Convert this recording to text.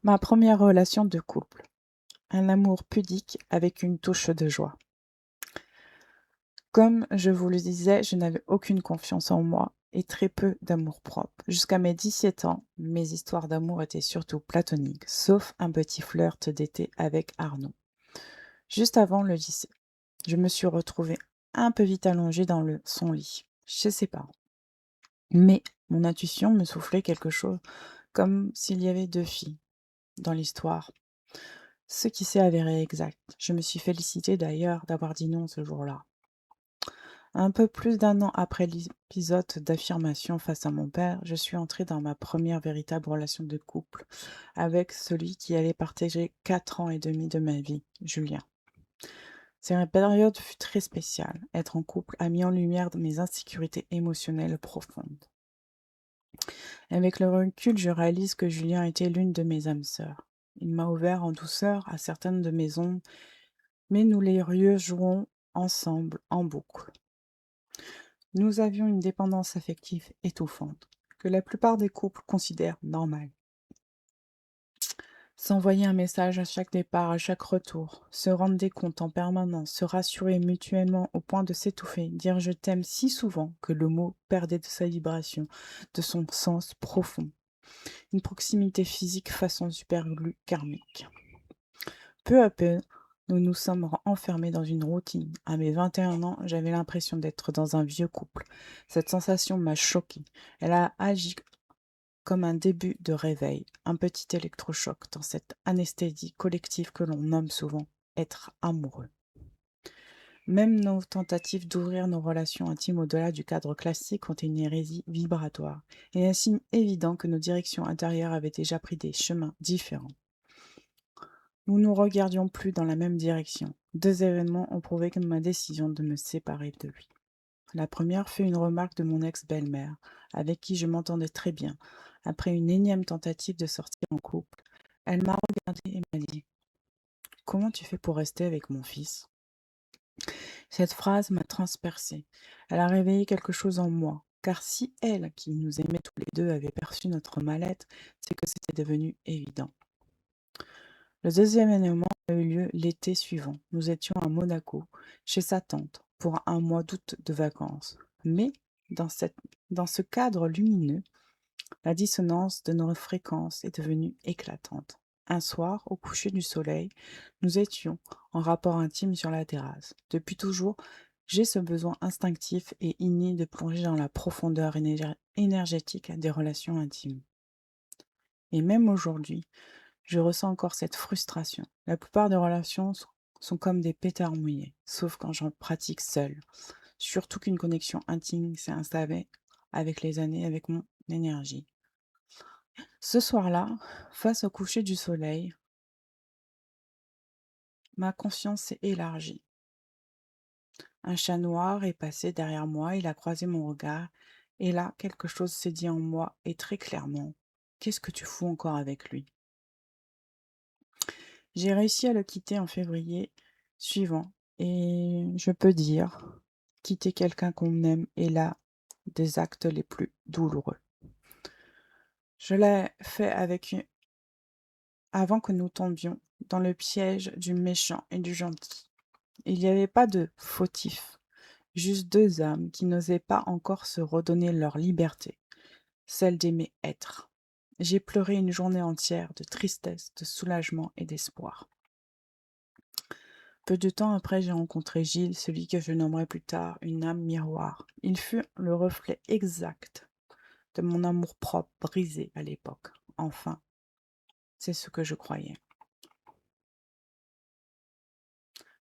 Ma première relation de couple. Un amour pudique avec une touche de joie. Comme je vous le disais, je n'avais aucune confiance en moi et très peu d'amour-propre. Jusqu'à mes 17 ans, mes histoires d'amour étaient surtout platoniques, sauf un petit flirt d'été avec Arnaud. Juste avant le lycée, je me suis retrouvée un peu vite allongée dans son lit, chez ses parents. Mais mon intuition me soufflait quelque chose, comme s'il y avait deux filles dans l'histoire. Ce qui s'est avéré exact. Je me suis félicitée d'ailleurs d'avoir dit non ce jour-là. Un peu plus d'1 an après l'épisode d'affirmation face à mon père, je suis entrée dans ma première véritable relation de couple avec celui qui allait partager 4 ans et demi de ma vie, Julien. Cette période fut très spéciale. Être en couple a mis en lumière mes insécurités émotionnelles profondes. Avec le recul, je réalise que Julien était l'une de mes âmes sœurs. Il m'a ouvert en douceur à certaines de mes ondes, mais nous les rejouons ensemble en boucle. Nous avions une dépendance affective étouffante, que la plupart des couples considèrent normale. S'envoyer un message à chaque départ, à chaque retour, se rendre des comptes en permanence, se rassurer mutuellement au point de s'étouffer, dire je t'aime si souvent que le mot perdait de sa vibration, de son sens profond. Une proximité physique façon superglue karmique. Peu à peu, nous nous sommes enfermés dans une routine. À mes 21 ans, j'avais l'impression d'être dans un vieux couple. Cette sensation m'a choquée. Elle a agi comme un début de réveil, un petit électrochoc dans cette anesthésie collective que l'on nomme souvent être amoureux. Même nos tentatives d'ouvrir nos relations intimes au-delà du cadre classique ont une hérésie vibratoire, et un signe évident que nos directions intérieures avaient déjà pris des chemins différents. Nous ne regardions plus dans la même direction. 2 événements ont prouvé que ma décision de me séparer de lui. La première fut une remarque de mon ex-belle-mère, avec qui je m'entendais très bien. Après une énième tentative de sortir en couple, elle m'a regardée et m'a dit: «Comment tu fais pour rester avec mon fils?» Cette phrase m'a transpercée. Elle a réveillé quelque chose en moi, car si elle, qui nous aimait tous les deux, avait perçu notre mal-être, c'est que c'était devenu évident. Le deuxième événement a eu lieu l'été suivant. Nous étions à Monaco, chez sa tante, pour un mois d'août de vacances. Mais, dans ce cadre lumineux, la dissonance de nos fréquences est devenue éclatante. Un soir, au coucher du soleil, nous étions en rapport intime sur la terrasse. Depuis toujours, j'ai ce besoin instinctif et inné de plonger dans la profondeur énergétique des relations intimes. Et même aujourd'hui, je ressens encore cette frustration. La plupart des relations sont comme des pétards mouillés, sauf quand j'en pratique seule. Surtout qu'une connexion intime s'est installée avec les années, avec mon énergie. Ce soir-là, face au coucher du soleil, ma conscience s'est élargie. Un chat noir est passé derrière moi, il a croisé mon regard, et là, quelque chose s'est dit en moi, et très clairement: «Qu'est-ce que tu fous encore avec lui?» J'ai réussi à le quitter en février suivant et je peux dire, quitter quelqu'un qu'on aime est l'un des actes les plus douloureux. Je l'ai fait avant que nous tombions dans le piège du méchant et du gentil. Il n'y avait pas de fautif, juste 2 âmes qui n'osaient pas encore se redonner leur liberté, celle d'aimer être. J'ai pleuré une journée entière de tristesse, de soulagement et d'espoir. Peu de temps après, j'ai rencontré Gilles, celui que je nommerai plus tard une âme miroir. Il fut le reflet exact de mon amour-propre brisé à l'époque. Enfin, c'est ce que je croyais.